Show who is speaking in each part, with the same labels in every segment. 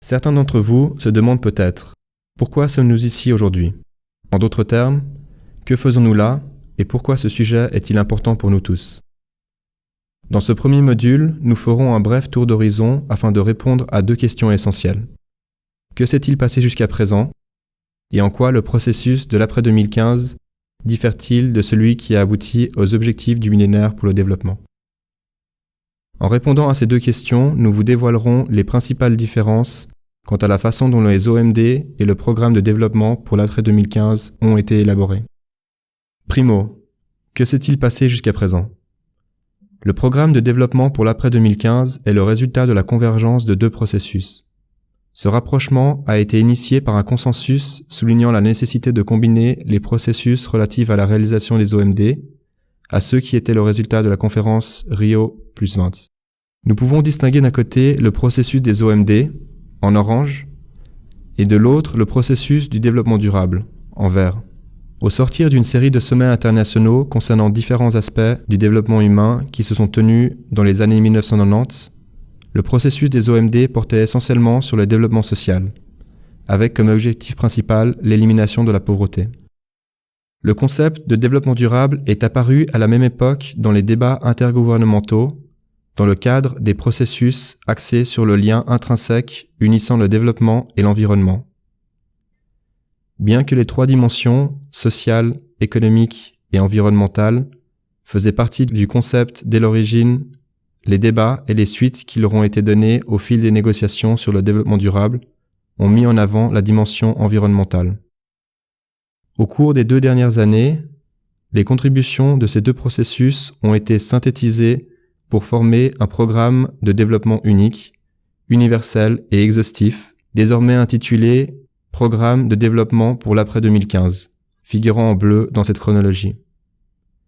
Speaker 1: Certains d'entre vous se demandent peut-être « Pourquoi sommes-nous ici aujourd'hui ?» En d'autres termes, que faisons-nous là et pourquoi ce sujet est-il important pour nous tous? Dans ce premier module, nous ferons un bref tour d'horizon afin de répondre à deux questions essentielles. Que s'est-il passé jusqu'à présent? Et en quoi le processus de l'après-2015 diffère-t-il de celui qui a abouti aux objectifs du millénaire pour le développement? En répondant à ces deux questions, nous vous dévoilerons les principales différences quant à la façon dont les OMD et le programme de développement pour l'après-2015 ont été élaborés. Primo, que s'est-il passé jusqu'à présent? Le programme de développement pour l'après-2015 est le résultat de la convergence de deux processus. Ce rapprochement a été initié par un consensus soulignant la nécessité de combiner les processus relatifs à la réalisation des OMD à ceux qui étaient le résultat de la conférence Rio+20. Nous pouvons distinguer d'un côté le processus des OMD, en orange, et de l'autre le processus du développement durable, en vert. Au sortir d'une série de sommets internationaux concernant différents aspects du développement humain qui se sont tenus dans les années 1990, le processus des OMD portait essentiellement sur le développement social, avec comme objectif principal l'élimination de la pauvreté. Le concept de développement durable est apparu à la même époque dans les débats intergouvernementaux, dans le cadre des processus axés sur le lien intrinsèque unissant le développement et l'environnement. Bien que les trois dimensions, sociale, économique et environnementale, faisaient partie du concept dès l'origine, les débats et les suites qui leur ont été donnés au fil des négociations sur le développement durable ont mis en avant la dimension environnementale. Au cours des 2 dernières années, les contributions de ces deux processus ont été synthétisées pour former un programme de développement unique, universel et exhaustif, désormais intitulé « Programme de développement pour l'après-2015 », figurant en bleu dans cette chronologie.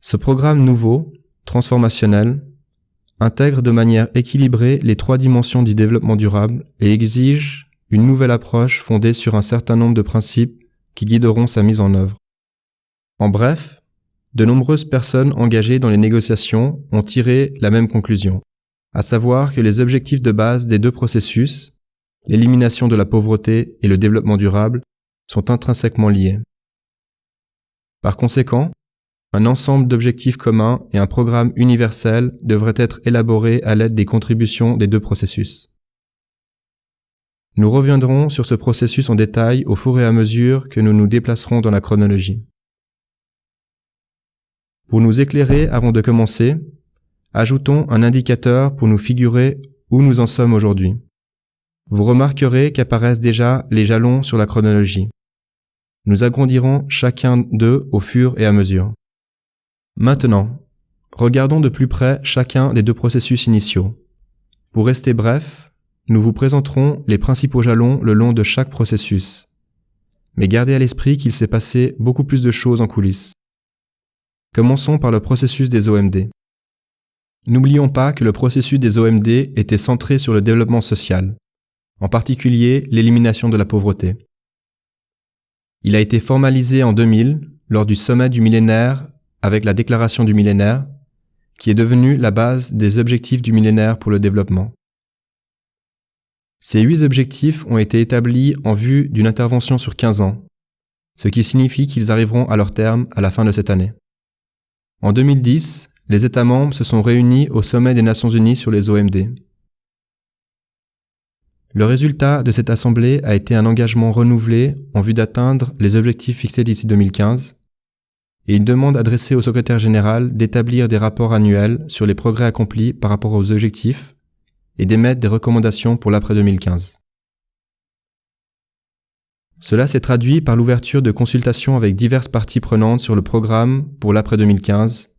Speaker 1: Ce programme nouveau, transformationnel, intègre de manière équilibrée les 3 dimensions du développement durable et exige une nouvelle approche fondée sur un certain nombre de principes qui guideront sa mise en œuvre. En bref, de nombreuses personnes engagées dans les négociations ont tiré la même conclusion, à savoir que les objectifs de base des deux processus, l'élimination de la pauvreté et le développement durable, sont intrinsèquement liés. Par conséquent, un ensemble d'objectifs communs et un programme universel devraient être élaborés à l'aide des contributions des deux processus. Nous reviendrons sur ce processus en détail au fur et à mesure que nous nous déplacerons dans la chronologie. Pour nous éclairer avant de commencer, ajoutons un indicateur pour nous figurer où nous en sommes aujourd'hui. Vous remarquerez qu'apparaissent déjà les jalons sur la chronologie. Nous agrandirons chacun d'eux au fur et à mesure. Maintenant, regardons de plus près chacun des deux processus initiaux. Pour rester bref, nous vous présenterons les principaux jalons le long de chaque processus. Mais gardez à l'esprit qu'il s'est passé beaucoup plus de choses en coulisses. Commençons par le processus des OMD. N'oublions pas que le processus des OMD était centré sur le développement social, en particulier l'élimination de la pauvreté. Il a été formalisé en 2000 lors du sommet du millénaire avec la déclaration du millénaire, qui est devenue la base des objectifs du millénaire pour le développement. Ces 8 objectifs ont été établis en vue d'une intervention sur 15 ans, ce qui signifie qu'ils arriveront à leur terme à la fin de cette année. En 2010, les États membres se sont réunis au sommet des Nations Unies sur les OMD. Le résultat de cette assemblée a été un engagement renouvelé en vue d'atteindre les objectifs fixés d'ici 2015 et une demande adressée au secrétaire général d'établir des rapports annuels sur les progrès accomplis par rapport aux objectifs et d'émettre des recommandations pour l'après-2015. Cela s'est traduit par l'ouverture de consultations avec diverses parties prenantes sur le programme pour l'après-2015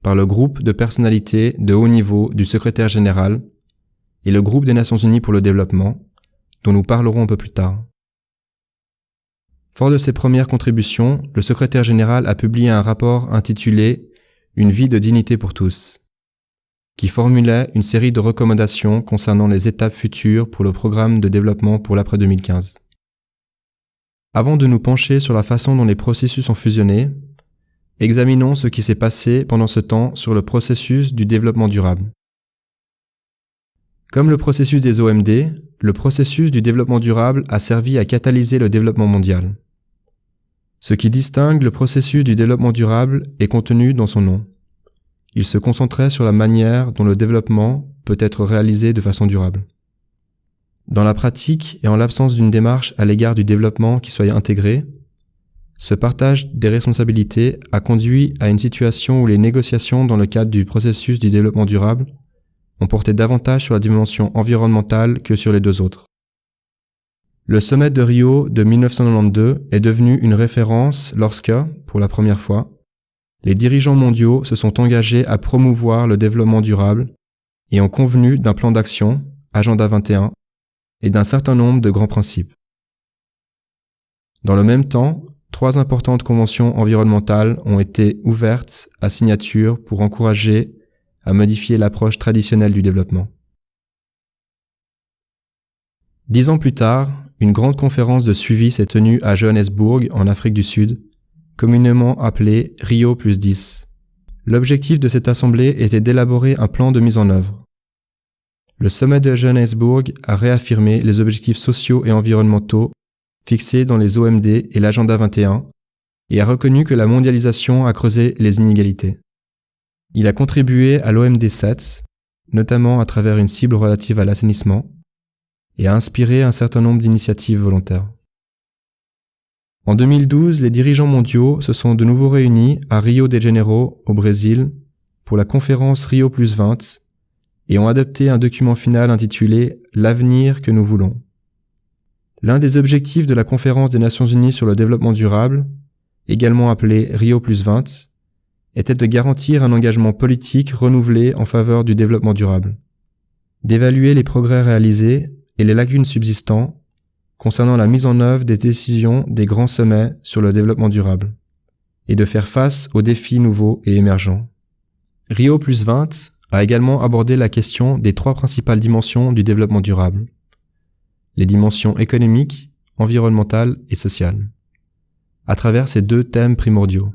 Speaker 1: par le groupe de personnalités de haut niveau du secrétaire général et le groupe des Nations Unies pour le développement, dont nous parlerons un peu plus tard. Fort de ses premières contributions, le secrétaire général a publié un rapport intitulé « Une vie de dignité pour tous », qui formulait une série de recommandations concernant les étapes futures pour le programme de développement pour l'après-2015. Avant de nous pencher sur la façon dont les processus ont fusionné, examinons ce qui s'est passé pendant ce temps sur le processus du développement durable. Comme le processus des OMD, le processus du développement durable a servi à catalyser le développement mondial. Ce qui distingue le processus du développement durable est contenu dans son nom. Il se concentrait sur la manière dont le développement peut être réalisé de façon durable. Dans la pratique et en l'absence d'une démarche à l'égard du développement qui soit intégrée, ce partage des responsabilités a conduit à une situation où les négociations dans le cadre du processus du développement durable ont porté davantage sur la dimension environnementale que sur les deux autres. Le sommet de Rio de 1992 est devenu une référence lorsque, pour la première fois, les dirigeants mondiaux se sont engagés à promouvoir le développement durable et ont convenu d'un plan d'action, Agenda 21, et d'un certain nombre de grands principes. Dans le même temps, 3 importantes conventions environnementales ont été ouvertes à signature pour encourager à modifier l'approche traditionnelle du développement. 10 ans plus tard, une grande conférence de suivi s'est tenue à Johannesburg, en Afrique du Sud, communément appelée Rio+10. L'objectif de cette assemblée était d'élaborer un plan de mise en œuvre. Le sommet de Johannesburg a réaffirmé les objectifs sociaux et environnementaux fixés dans les OMD et l'Agenda 21 et a reconnu que la mondialisation a creusé les inégalités. Il a contribué à l'OMD 7, notamment à travers une cible relative à l'assainissement, et a inspiré un certain nombre d'initiatives volontaires. En 2012, les dirigeants mondiaux se sont de nouveau réunis à Rio de Janeiro, au Brésil, pour la conférence Rio+20 et ont adopté un document final intitulé « L'avenir que nous voulons ». L'un des objectifs de la conférence des Nations Unies sur le développement durable, également appelée Rio+20, était de garantir un engagement politique renouvelé en faveur du développement durable, d'évaluer les progrès réalisés et les lacunes subsistant concernant la mise en œuvre des décisions des grands sommets sur le développement durable, et de faire face aux défis nouveaux et émergents. Rio+20 a également abordé la question des 3 principales dimensions du développement durable, les dimensions économiques, environnementales et sociales, à travers ces 2 thèmes primordiaux.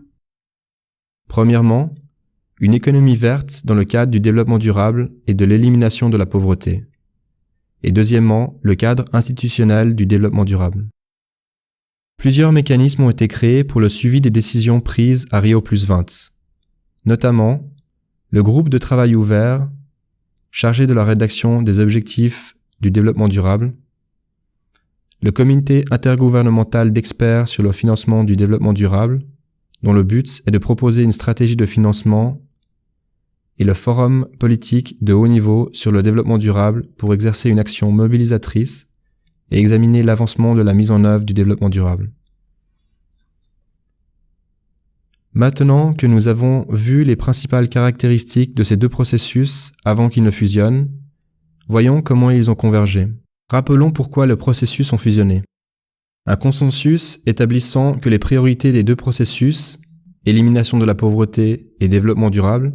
Speaker 1: Premièrement, une économie verte dans le cadre du développement durable et de l'élimination de la pauvreté. Et deuxièmement, le cadre institutionnel du développement durable. Plusieurs mécanismes ont été créés pour le suivi des décisions prises à Rio+20, notamment le groupe de travail ouvert chargé de la rédaction des objectifs du développement durable, le comité intergouvernemental d'experts sur le financement du développement durable, dont le but est de proposer une stratégie de financement, et le forum politique de haut niveau sur le développement durable pour exercer une action mobilisatrice et examiner l'avancement de la mise en œuvre du développement durable. Maintenant que nous avons vu les principales caractéristiques de ces 2 processus avant qu'ils ne fusionnent, voyons comment ils ont convergé. Rappelons pourquoi les processus ont fusionné. Un consensus établissant que les priorités des 2 processus, élimination de la pauvreté et développement durable,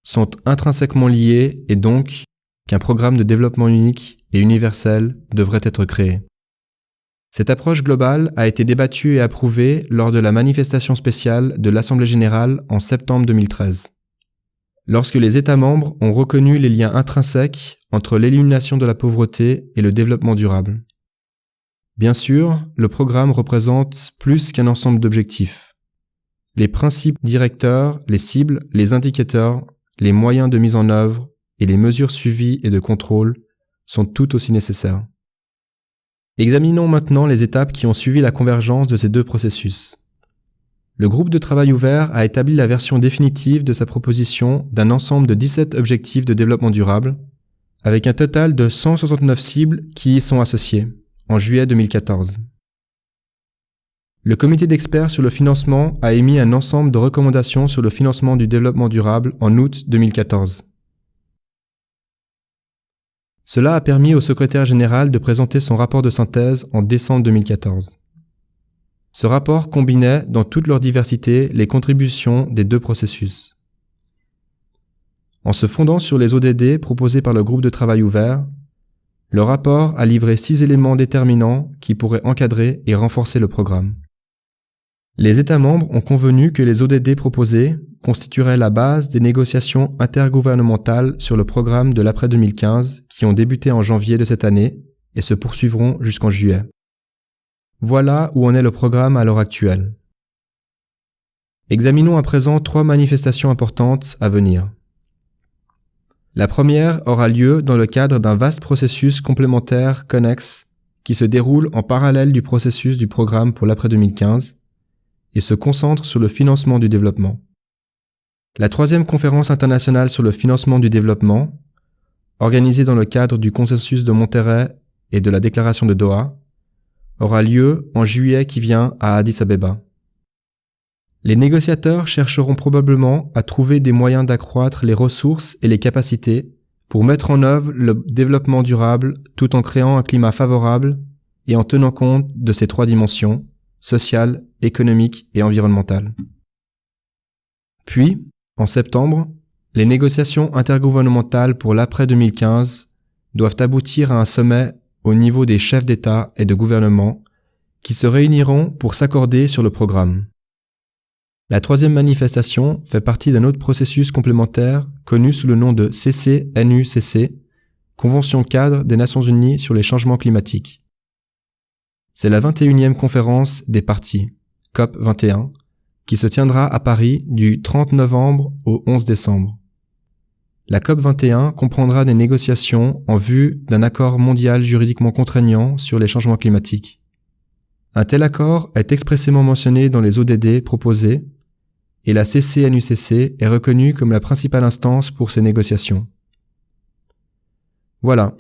Speaker 1: sont intrinsèquement liés et donc qu'un programme de développement unique et universel devrait être créé. Cette approche globale a été débattue et approuvée lors de la manifestation spéciale de l'Assemblée générale en septembre 2013. Lorsque les États membres ont reconnu les liens intrinsèques entre l'élimination de la pauvreté et le développement durable. Bien sûr, le programme représente plus qu'un ensemble d'objectifs. Les principes directeurs, les cibles, les indicateurs, les moyens de mise en œuvre et les mesures suivies et de contrôle sont tout aussi nécessaires. Examinons maintenant les étapes qui ont suivi la convergence de ces 2 processus. Le groupe de travail ouvert a établi la version définitive de sa proposition d'un ensemble de 17 objectifs de développement durable, avec un total de 169 cibles qui y sont associées, en juillet 2014. Le comité d'experts sur le financement a émis un ensemble de recommandations sur le financement du développement durable en août 2014. Cela a permis au secrétaire général de présenter son rapport de synthèse en décembre 2014. Ce rapport combinait dans toute leur diversité les contributions des 2 processus. En se fondant sur les ODD proposés par le groupe de travail ouvert, le rapport a livré 6 éléments déterminants qui pourraient encadrer et renforcer le programme. Les États membres ont convenu que les ODD proposés constitueraient la base des négociations intergouvernementales sur le programme de l'après 2015 qui ont débuté en janvier de cette année et se poursuivront jusqu'en juillet. Voilà où en est le programme à l'heure actuelle. Examinons à présent 3 manifestations importantes à venir. La première aura lieu dans le cadre d'un vaste processus complémentaire connexe qui se déroule en parallèle du processus du programme pour l'après 2015 et se concentre sur le financement du développement. La 3e conférence internationale sur le financement du développement, organisée dans le cadre du consensus de Monterrey et de la déclaration de Doha, aura lieu en juillet qui vient à Addis Abeba. Les négociateurs chercheront probablement à trouver des moyens d'accroître les ressources et les capacités pour mettre en œuvre le développement durable tout en créant un climat favorable et en tenant compte de ces 3 dimensions, sociale, économique et environnementale. Puis, en septembre, les négociations intergouvernementales pour l'après 2015 doivent aboutir à un sommet au niveau des chefs d'État et de gouvernement qui se réuniront pour s'accorder sur le programme. La 3e manifestation fait partie d'un autre processus complémentaire connu sous le nom de CCNUCC, Convention cadre des Nations Unies sur les changements climatiques. C'est la 21e conférence des parties, COP 21, qui se tiendra à Paris du 30 novembre au 11 décembre. La COP 21 comprendra des négociations en vue d'un accord mondial juridiquement contraignant sur les changements climatiques. Un tel accord est expressément mentionné dans les ODD proposés et la CCNUCC est reconnue comme la principale instance pour ces négociations. Voilà,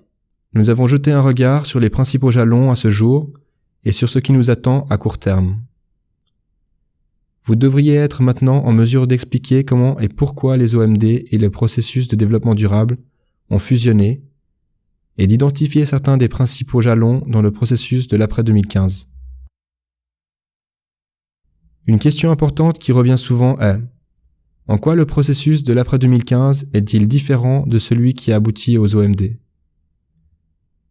Speaker 1: nous avons jeté un regard sur les principaux jalons à ce jour et sur ce qui nous attend à court terme. Vous devriez être maintenant en mesure d'expliquer comment et pourquoi les OMD et le processus de développement durable ont fusionné et d'identifier certains des principaux jalons dans le processus de l'après 2015. Une question importante qui revient souvent est: en quoi le processus de l'après 2015 est-il différent de celui qui a abouti aux OMD?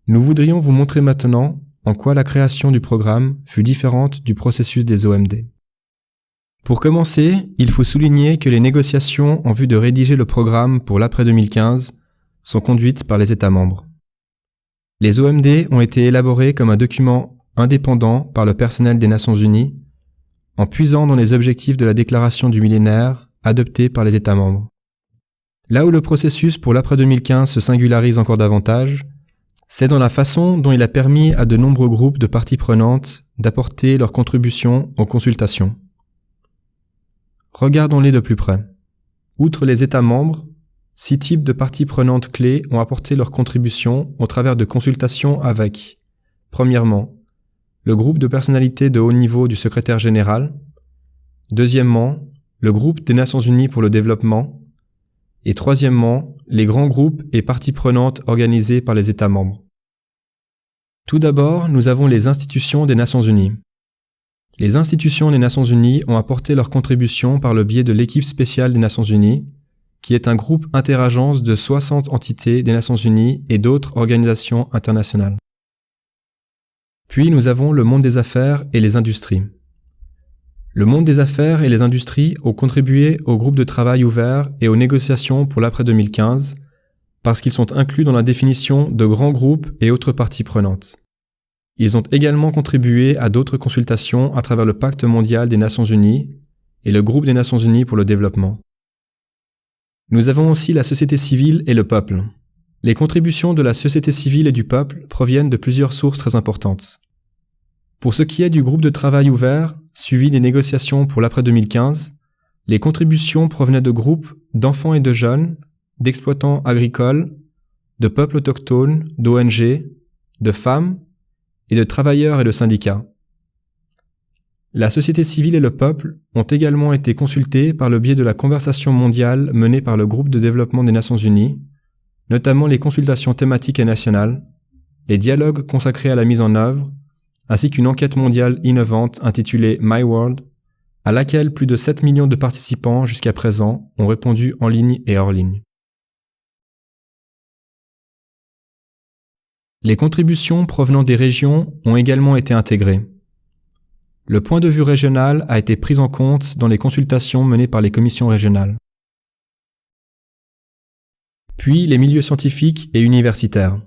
Speaker 1: Nous voudrions vous montrer maintenant en quoi la création du programme fut différente du processus des OMD. Pour commencer, il faut souligner que les négociations en vue de rédiger le programme pour l'après 2015 sont conduites par les États membres. Les OMD ont été élaborés comme un document indépendant par le personnel des Nations Unies, en puisant dans les objectifs de la déclaration du millénaire adoptés par les États membres. Là où le processus pour l'après 2015 se singularise encore davantage, c'est dans la façon dont il a permis à de nombreux groupes de parties prenantes d'apporter leur contribution aux consultations. Regardons-les de plus près. Outre les États membres, 6 types de parties prenantes clés ont apporté leur contribution au travers de consultations avec, premièrement, le groupe de personnalités de haut niveau du secrétaire général, deuxièmement, le groupe des Nations Unies pour le développement, et troisièmement, les grands groupes et parties prenantes organisés par les États membres. Tout d'abord, nous avons les institutions des Nations Unies. Les institutions des Nations Unies ont apporté leur contribution par le biais de l'équipe spéciale des Nations Unies, qui est un groupe interagence de 60 entités des Nations Unies et d'autres organisations internationales. Puis nous avons le monde des affaires et les industries. Le monde des affaires et les industries ont contribué au groupe de travail ouvert et aux négociations pour l'après 2015 parce qu'ils sont inclus dans la définition de grands groupes et autres parties prenantes. Ils ont également contribué à d'autres consultations à travers le Pacte mondial des Nations Unies et le groupe des Nations Unies pour le développement. Nous avons aussi la société civile et le peuple. Les contributions de la société civile et du peuple proviennent de plusieurs sources très importantes. Pour ce qui est du groupe de travail ouvert, suivi des négociations pour l'après 2015, les contributions provenaient de groupes d'enfants et de jeunes, d'exploitants agricoles, de peuples autochtones, d'ONG, de femmes et de travailleurs et de syndicats. La société civile et le peuple ont également été consultés par le biais de la conversation mondiale menée par le groupe de développement des Nations Unies, notamment les consultations thématiques et nationales, les dialogues consacrés à la mise en œuvre, ainsi qu'une enquête mondiale innovante intitulée My World, à laquelle plus de 7 millions de participants jusqu'à présent ont répondu en ligne et hors ligne. Les contributions provenant des régions ont également été intégrées. Le point de vue régional a été pris en compte dans les consultations menées par les commissions régionales. Puis les milieux scientifiques et universitaires.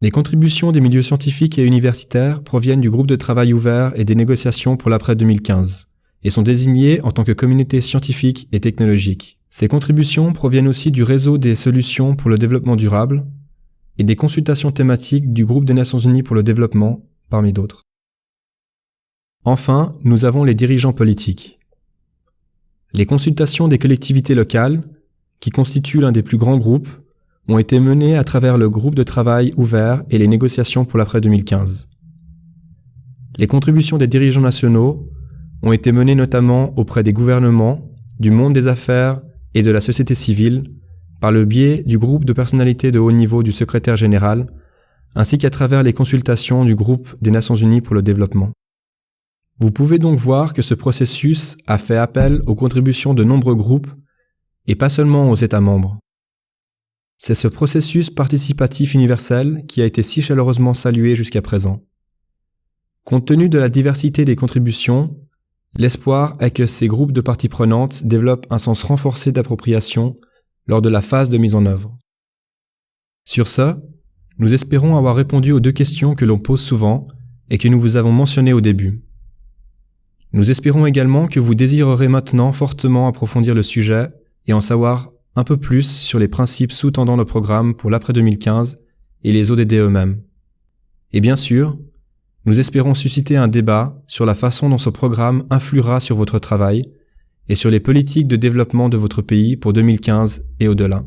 Speaker 1: Les contributions des milieux scientifiques et universitaires proviennent du groupe de travail ouvert et des négociations pour l'après 2015 et sont désignées en tant que communauté scientifique et technologique. Ces contributions proviennent aussi du réseau des solutions pour le développement durable et des consultations thématiques du groupe des Nations Unies pour le développement, parmi d'autres. Enfin, nous avons les dirigeants politiques. Les consultations des collectivités locales, qui constituent l'un des plus grands groupes, ont été menées à travers le groupe de travail ouvert et les négociations pour l'après 2015. Les contributions des dirigeants nationaux ont été menées notamment auprès des gouvernements, du monde des affaires et de la société civile, par le biais du groupe de personnalités de haut niveau du secrétaire général, ainsi qu'à travers les consultations du groupe des Nations Unies pour le développement. Vous pouvez donc voir que ce processus a fait appel aux contributions de nombreux groupes et pas seulement aux États membres. C'est ce processus participatif universel qui a été si chaleureusement salué jusqu'à présent. Compte tenu de la diversité des contributions, l'espoir est que ces groupes de parties prenantes développent un sens renforcé d'appropriation lors de la phase de mise en œuvre. Sur ce, nous espérons avoir répondu aux deux questions que l'on pose souvent et que nous vous avons mentionnées au début. Nous espérons également que vous désirerez maintenant fortement approfondir le sujet et en savoir un peu plus sur les principes sous-tendant le programme pour l'après 2015 et les ODD eux-mêmes. Et bien sûr, nous espérons susciter un débat sur la façon dont ce programme influera sur votre travail et sur les politiques de développement de votre pays pour 2015 et au-delà.